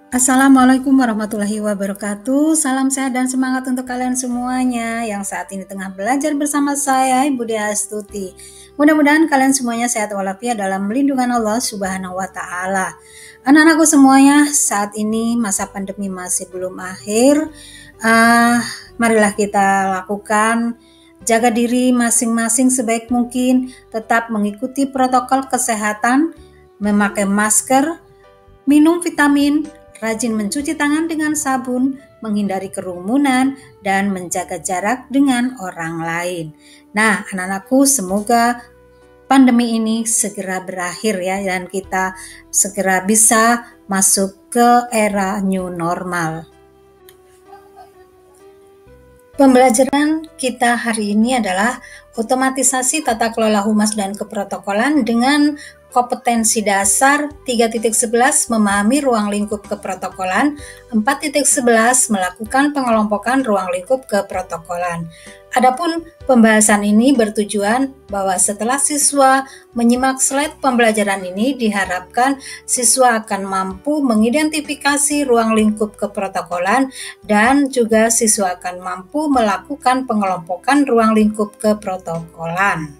Assalamualaikum warahmatullahi wabarakatuh. Salam sehat dan semangat untuk kalian semuanya yang saat ini tengah belajar bersama saya, Ibu Dea Astuti. Mudah-mudahan kalian semuanya sehat walafiat dalam lindungan Allah Subhanahu wa Ta'ala. Anak-anakku semuanya, saat ini masa pandemi masih belum akhir. Marilah kita lakukan jaga diri masing-masing sebaik mungkin, tetap mengikuti protokol kesehatan, memakai masker, minum vitamin, rajin mencuci tangan dengan sabun, menghindari kerumunan, dan menjaga jarak dengan orang lain. Nah, anak-anakku, semoga pandemi ini segera berakhir ya, dan kita segera bisa masuk ke era new normal. Pembelajaran kita hari ini adalah otomatisasi tata kelola humas dan keprotokolan dengan kompetensi dasar 3.11 memahami ruang lingkup keprotokolan, 4.11 melakukan pengelompokan ruang lingkup keprotokolan. Adapun pembahasan ini bertujuan bahwa setelah siswa menyimak slide pembelajaran ini, diharapkan siswa akan mampu mengidentifikasi ruang lingkup keprotokolan dan juga siswa akan mampu melakukan pengelompokan ruang lingkup keprotokolan.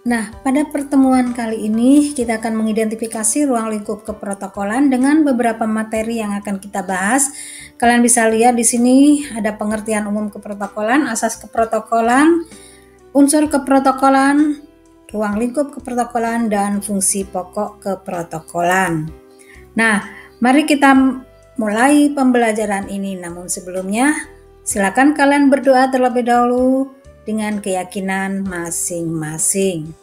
Nah, pada pertemuan kali ini kita akan mengidentifikasi ruang lingkup keprotokolan dengan beberapa materi yang akan kita bahas. Kalian bisa lihat di sini ada pengertian umum keprotokolan, asas keprotokolan, unsur keprotokolan, ruang lingkup keprotokolan, dan fungsi pokok keprotokolan. Nah, mari kita mulai pembelajaran ini. Namun sebelumnya, silakan kalian berdoa terlebih dahulu dengan keyakinan masing-masing.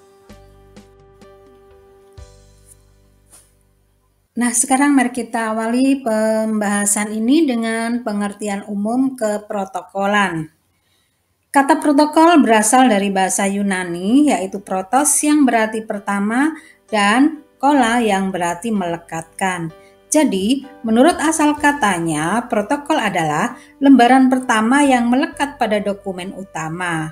Nah, sekarang mari kita awali pembahasan ini dengan pengertian umum keprotokolan. Kata protokol berasal dari bahasa Yunani, yaitu protos yang berarti pertama dan kola yang berarti melekatkan. Jadi, menurut asal katanya, protokol adalah lembaran pertama yang melekat pada dokumen utama.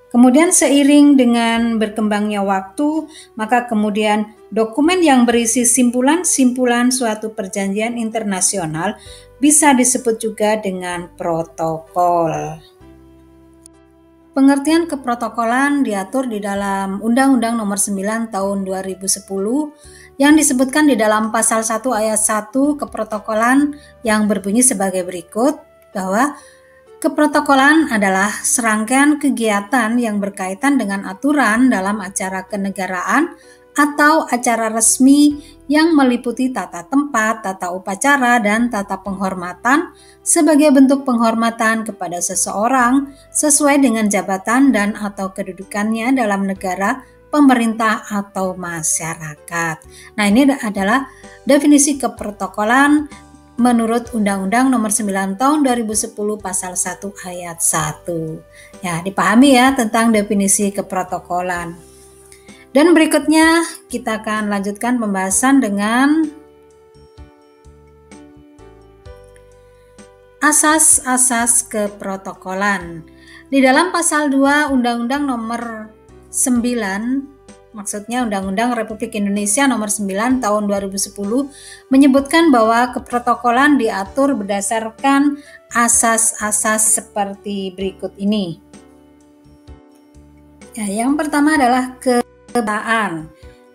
Kemudian seiring dengan berkembangnya waktu, maka kemudian dokumen yang berisi simpulan-simpulan suatu perjanjian internasional bisa disebut juga dengan protokol. Pengertian keprotokolan diatur di dalam Undang-Undang Nomor 9 Tahun 2010 yang disebutkan di dalam pasal 1 ayat 1 keprotokolan yang berbunyi sebagai berikut, bahwa keprotokolan adalah serangkaian kegiatan yang berkaitan dengan aturan dalam acara kenegaraan atau acara resmi yang meliputi tata tempat, tata upacara, dan tata penghormatan sebagai bentuk penghormatan kepada seseorang sesuai dengan jabatan dan atau kedudukannya dalam negara, pemerintah, atau masyarakat. Nah, ini adalah definisi keprotokolan menurut Undang-Undang Nomor 9 Tahun 2010 Pasal 1 Ayat 1. Ya, dipahami ya tentang definisi keprotokolan. Dan berikutnya kita akan lanjutkan pembahasan dengan asas-asas keprotokolan. Di dalam pasal 2 Undang-Undang Nomor 9, maksudnya Undang-Undang Republik Indonesia Nomor 9 Tahun 2010 menyebutkan bahwa keprotokolan diatur berdasarkan asas-asas seperti berikut ini. Ya, yang pertama adalah kebangsaan.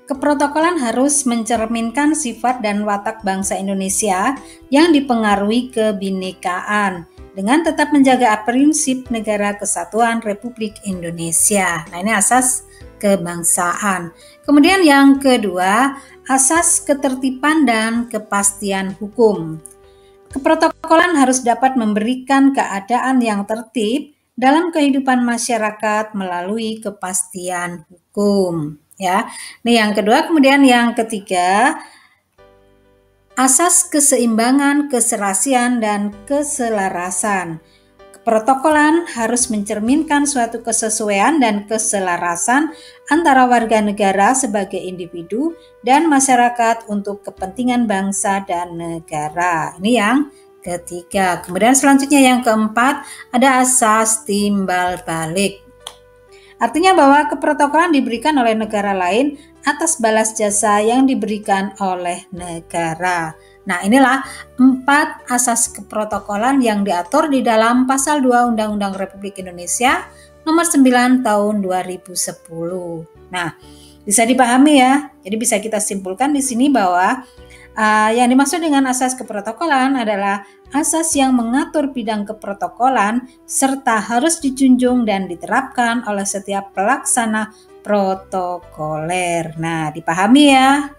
Keprotokolan harus mencerminkan sifat dan watak bangsa Indonesia yang dipengaruhi kebinekaan dengan tetap menjaga prinsip negara kesatuan Republik Indonesia. Nah, ini asas kebangsaan. Kemudian yang kedua, asas ketertiban dan kepastian hukum. Keprotokolan harus dapat memberikan keadaan yang tertib dalam kehidupan masyarakat melalui kepastian hukum. Ya, nih yang kedua. Kemudian yang ketiga, asas keseimbangan, keserasian, dan keselarasan. Keprotokolan harus mencerminkan suatu kesesuaian dan keselarasan antara warga negara sebagai individu dan masyarakat untuk kepentingan bangsa dan negara. Ini yang ketiga. Kemudian selanjutnya yang keempat, ada asas timbal balik. Artinya bahwa keprotokolan diberikan oleh negara lain atas balas jasa yang diberikan oleh negara. Nah, inilah 4 asas keprotokolan yang diatur di dalam pasal 2 Undang-Undang Republik Indonesia nomor 9 tahun 2010. Nah, bisa dipahami ya. Jadi bisa kita simpulkan di sini bahwa yang dimaksud dengan asas keprotokolan adalah asas yang mengatur bidang keprotokolan serta harus dijunjung dan diterapkan oleh setiap pelaksana protokoler. Nah, dipahami ya.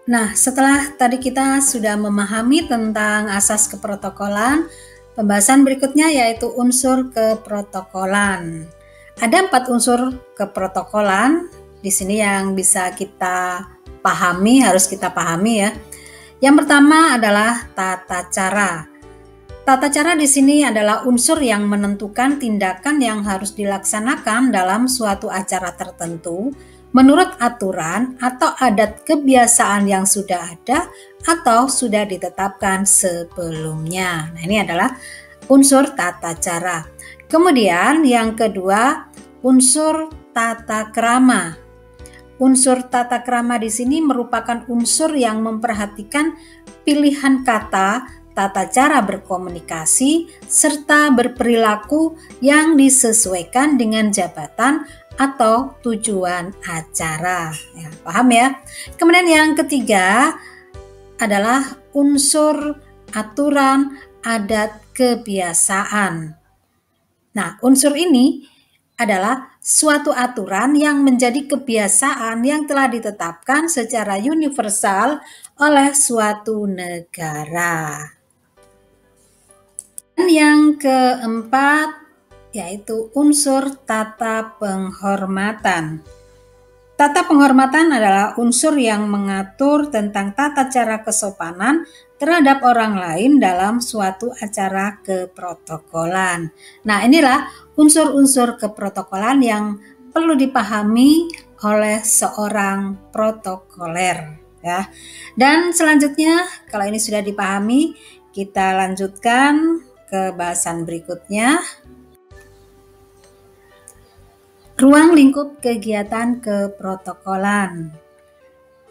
Nah, setelah tadi kita sudah memahami tentang asas keprotokolan, pembahasan berikutnya yaitu unsur keprotokolan. Ada 4 unsur keprotokolan di sini yang bisa kita pahami, harus kita pahami ya. Yang pertama adalah tata cara. Tata cara di sini adalah unsur yang menentukan tindakan yang harus dilaksanakan dalam suatu acara tertentu menurut aturan atau adat kebiasaan yang sudah ada atau sudah ditetapkan sebelumnya. Nah, ini adalah unsur tata cara. Kemudian yang kedua, unsur tata krama. Unsur tata krama di sini merupakan unsur yang memperhatikan pilihan kata, tata cara berkomunikasi, serta berperilaku yang disesuaikan dengan jabatan atau tujuan acara. Ya, paham ya? Kemudian yang ketiga adalah unsur aturan adat kebiasaan. Nah, unsur ini adalah suatu aturan yang menjadi kebiasaan yang telah ditetapkan secara universal oleh suatu negara. Dan yang keempat yaitu unsur tata penghormatan. Tata penghormatan adalah unsur yang mengatur tentang tata cara kesopanan terhadap orang lain dalam suatu acara keprotokolan. Nah, inilah unsur-unsur keprotokolan yang perlu dipahami oleh seorang protokoler ya. Dan selanjutnya, kalau ini sudah dipahami, kita lanjutkan ke bahasan berikutnya. Ruang lingkup kegiatan keprotokolan.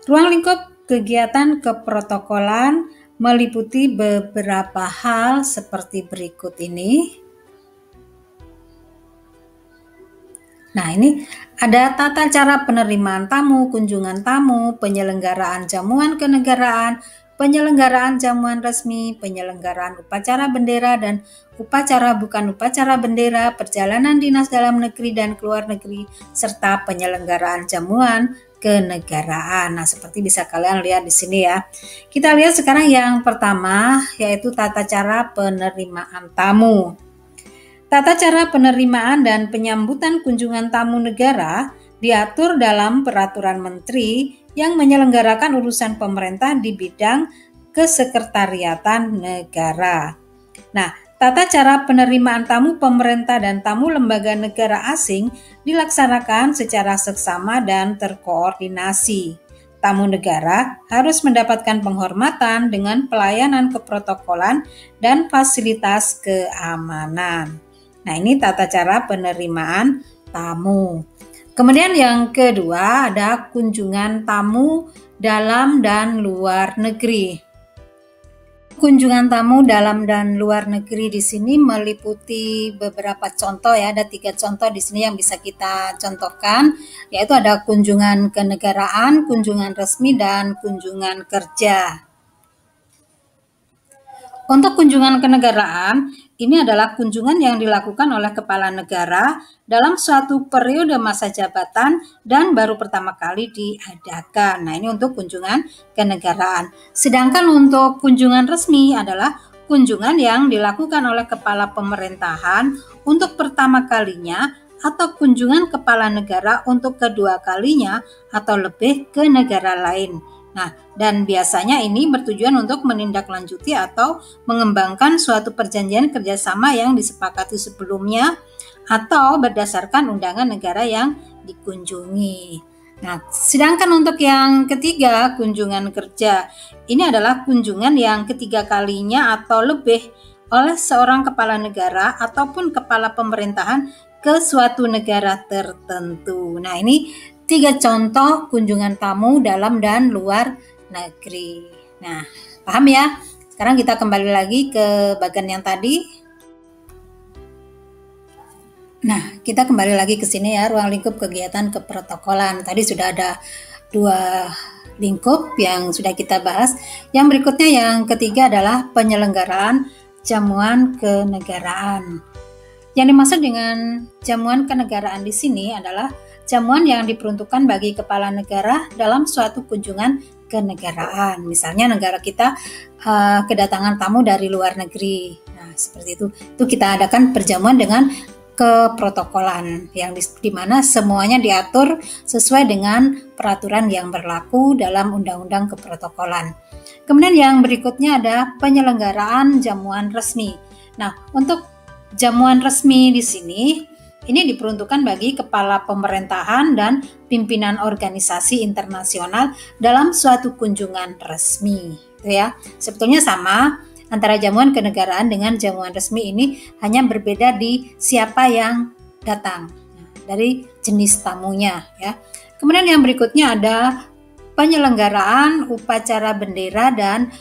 Ruang lingkup kegiatan keprotokolan meliputi beberapa hal seperti berikut ini. Nah, ini ada tata cara penerimaan tamu, kunjungan tamu, penyelenggaraan jamuan kenegaraan, penyelenggaraan jamuan resmi, penyelenggaraan upacara bendera dan upacara bukan upacara bendera, perjalanan dinas dalam negeri dan keluar negeri, serta penyelenggaraan jamuan kenegaraan. Nah, seperti bisa kalian lihat di sini ya. Kita lihat sekarang yang pertama, yaitu tata cara penerimaan tamu. Tata cara penerimaan dan penyambutan kunjungan tamu negara diatur dalam Peraturan Menteri yang menyelenggarakan urusan pemerintah di bidang kesekretariatan negara. Nah, tata cara penerimaan tamu pemerintah dan tamu lembaga negara asing dilaksanakan secara seksama dan terkoordinasi. Tamu negara harus mendapatkan penghormatan dengan pelayanan keprotokolan dan fasilitas keamanan. Nah, ini tata cara penerimaan tamu. Kemudian yang kedua ada kunjungan tamu dalam dan luar negeri. Kunjungan tamu dalam dan luar negeri di sini meliputi beberapa contoh ya. Ada 3 contoh di sini yang bisa kita contohkan, yaitu ada kunjungan kenegaraan, kunjungan resmi, dan kunjungan kerja. Untuk kunjungan kenegaraan, ini adalah kunjungan yang dilakukan oleh kepala negara dalam suatu periode masa jabatan dan baru pertama kali diadakan. Nah, ini untuk kunjungan kenegaraan. Sedangkan untuk kunjungan resmi adalah kunjungan yang dilakukan oleh kepala pemerintahan untuk pertama kalinya atau kunjungan kepala negara untuk kedua kalinya atau lebih ke negara lain. Nah, dan biasanya ini bertujuan untuk menindaklanjuti atau mengembangkan suatu perjanjian kerjasama yang disepakati sebelumnya atau berdasarkan undangan negara yang dikunjungi. Nah, sedangkan untuk yang ketiga, kunjungan kerja, ini adalah kunjungan yang ketiga kalinya atau lebih oleh seorang kepala negara ataupun kepala pemerintahan ke suatu negara tertentu. Nah, ini 3 contoh kunjungan tamu dalam dan luar negeri. Nah, paham ya? Sekarang kita kembali lagi ke bagian yang tadi. Nah, kita kembali lagi ke sini ya, ruang lingkup kegiatan keprotokolan. Tadi sudah ada 2 lingkup yang sudah kita bahas. Yang berikutnya yang ketiga adalah penyelenggaraan jamuan kenegaraan. Yang dimaksud dengan jamuan kenegaraan di sini adalah jamuan yang diperuntukkan bagi kepala negara dalam suatu kunjungan kenegaraan. Misalnya negara kita kedatangan tamu dari luar negeri. Nah, seperti itu. Itu kita adakan perjamuan dengan keprotokolan yang di mana semuanya diatur sesuai dengan peraturan yang berlaku dalam undang-undang keprotokolan. Kemudian yang berikutnya ada penyelenggaraan jamuan resmi. Nah, untuk jamuan resmi di sini ini diperuntukkan bagi kepala pemerintahan dan pimpinan organisasi internasional dalam suatu kunjungan resmi. Itu ya. Sebetulnya sama antara jamuan kenegaraan dengan jamuan resmi ini, hanya berbeda di siapa yang datang, dari jenis tamunya ya. Kemudian yang berikutnya ada penyelenggaraan upacara bendera dan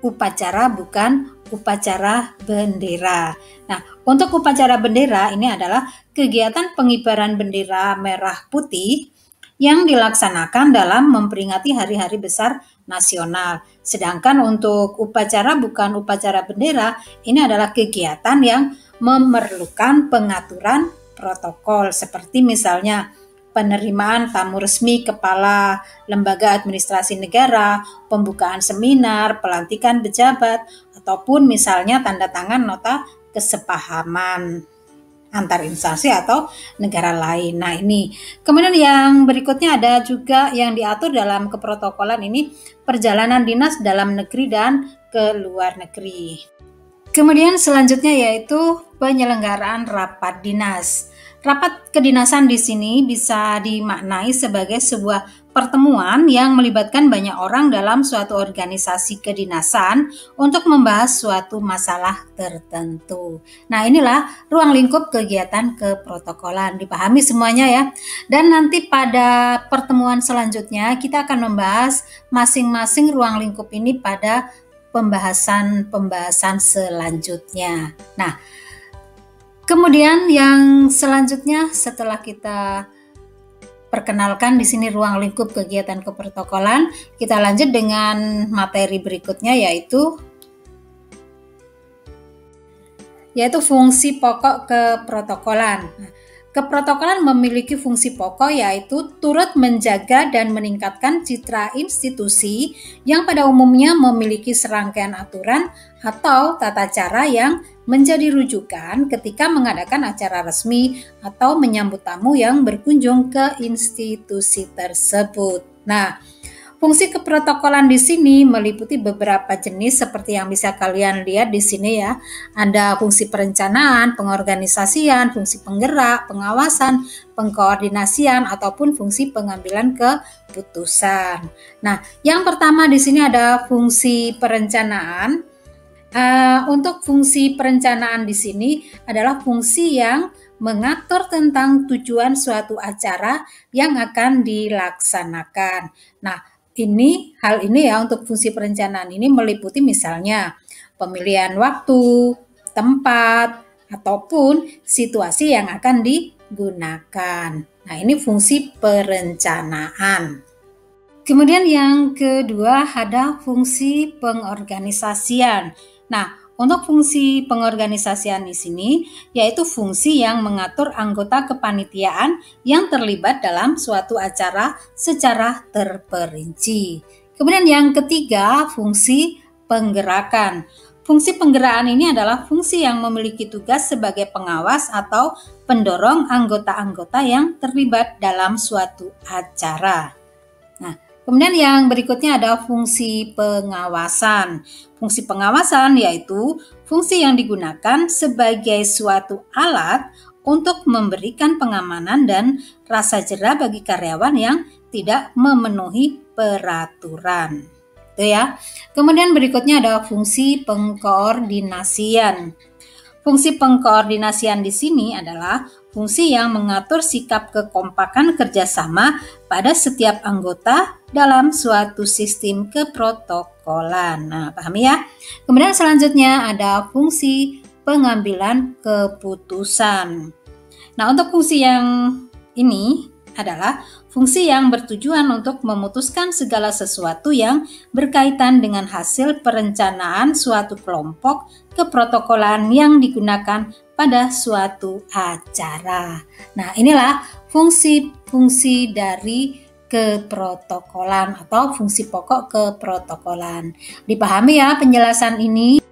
upacara bukan upacara bendera. Nah, untuk upacara bendera ini adalah kegiatan pengibaran bendera merah putih yang dilaksanakan dalam memperingati hari-hari besar nasional. Sedangkan untuk upacara bukan upacara bendera, ini adalah kegiatan yang memerlukan pengaturan protokol seperti misalnya penerimaan tamu resmi kepala lembaga administrasi negara, pembukaan seminar, pelantikan pejabat, ataupun misalnya tanda tangan nota kesepahaman antar instansi atau negara lain. Nah, ini. Kemudian yang berikutnya ada juga yang diatur dalam keprotokolan ini perjalanan dinas dalam negeri dan ke luar negeri. Kemudian selanjutnya yaitu penyelenggaraan rapat dinas. Rapat kedinasan di sini bisa dimaknai sebagai sebuah pertemuan yang melibatkan banyak orang dalam suatu organisasi kedinasan untuk membahas suatu masalah tertentu. Nah, inilah ruang lingkup kegiatan keprotokolan. Dipahami semuanya ya. Dan nanti pada pertemuan selanjutnya kita akan membahas masing-masing ruang lingkup ini pada pembahasan selanjutnya. Nah, kemudian yang selanjutnya setelah kita perkenalkan di sini ruang lingkup kegiatan keprotokolan, kita lanjut dengan materi berikutnya yaitu fungsi pokok keprotokolan. Keprotokolan memiliki fungsi pokok yaitu turut menjaga dan meningkatkan citra institusi yang pada umumnya memiliki serangkaian aturan atau tata cara yang menjadi rujukan ketika mengadakan acara resmi atau menyambut tamu yang berkunjung ke institusi tersebut. Nah, fungsi keprotokolan di sini meliputi beberapa jenis seperti yang bisa kalian lihat di sini ya. Ada fungsi perencanaan, pengorganisasian, fungsi penggerak, pengawasan, pengkoordinasian ataupun fungsi pengambilan keputusan. Nah, yang pertama di sini ada fungsi perencanaan. Untuk fungsi perencanaan di sini adalah fungsi yang mengatur tentang tujuan suatu acara yang akan dilaksanakan. Nah, hal ini ya untuk fungsi perencanaan ini meliputi misalnya pemilihan waktu, tempat, ataupun situasi yang akan digunakan. Nah, ini fungsi perencanaan. Kemudian yang kedua ada fungsi pengorganisasian. Nah, untuk fungsi pengorganisasian di sini yaitu fungsi yang mengatur anggota kepanitiaan yang terlibat dalam suatu acara secara terperinci. Kemudian yang ketiga, fungsi penggerakan. Fungsi penggerakan ini adalah fungsi yang memiliki tugas sebagai pengawas atau pendorong anggota-anggota yang terlibat dalam suatu acara. Nah, kemudian yang berikutnya ada fungsi pengawasan. Fungsi pengawasan yaitu fungsi yang digunakan sebagai suatu alat untuk memberikan pengamanan dan rasa jera bagi karyawan yang tidak memenuhi peraturan. gitu ya. Kemudian berikutnya ada fungsi pengkoordinasian. Fungsi pengkoordinasian di sini adalah fungsi yang mengatur sikap kekompakan kerjasama pada setiap anggota dalam suatu sistem keprotokolan. Nah, pahami ya? Kemudian selanjutnya ada fungsi pengambilan keputusan. Nah, untuk fungsi yang ini adalah fungsi yang bertujuan untuk memutuskan segala sesuatu yang berkaitan dengan hasil perencanaan suatu kelompok keprotokolan yang digunakan pada suatu acara. Nah, inilah fungsi-fungsi dari keprotokolan atau fungsi pokok keprotokolan. Dipahami ya penjelasan ini?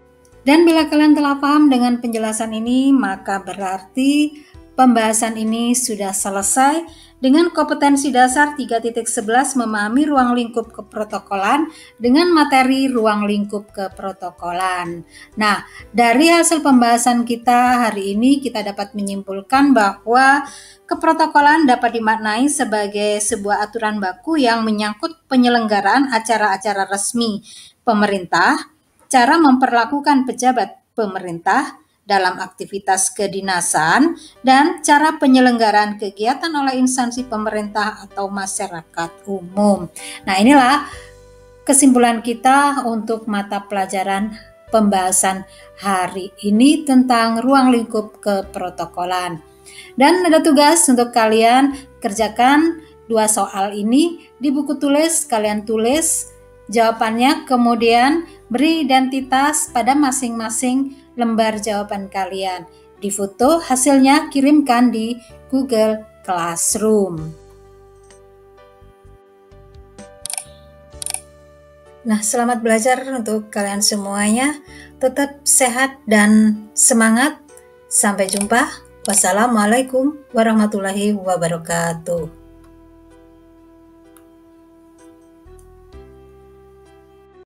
Dan bila kalian telah paham dengan penjelasan ini, maka berarti pembahasan ini sudah selesai dengan kompetensi dasar 3.11 memahami ruang lingkup keprotokolan dengan materi ruang lingkup keprotokolan. Nah, dari hasil pembahasan kita hari ini kita dapat menyimpulkan bahwa keprotokolan dapat dimaknai sebagai sebuah aturan baku yang menyangkut penyelenggaraan acara-acara resmi pemerintah, cara memperlakukan pejabat pemerintah dalam aktivitas kedinasan, dan cara penyelenggaraan kegiatan oleh instansi pemerintah atau masyarakat umum. Nah, inilah kesimpulan kita untuk mata pelajaran pembahasan hari ini tentang ruang lingkup keprotokolan. Dan ada tugas untuk kalian kerjakan 2 soal ini di buku tulis, kalian tulis jawabannya, kemudian beri identitas pada masing-masing lembar jawaban kalian. Difoto hasilnya, kirimkan di Google Classroom. Nah, selamat belajar untuk kalian semuanya. Tetap sehat dan semangat. Sampai jumpa. Wassalamualaikum warahmatullahi wabarakatuh.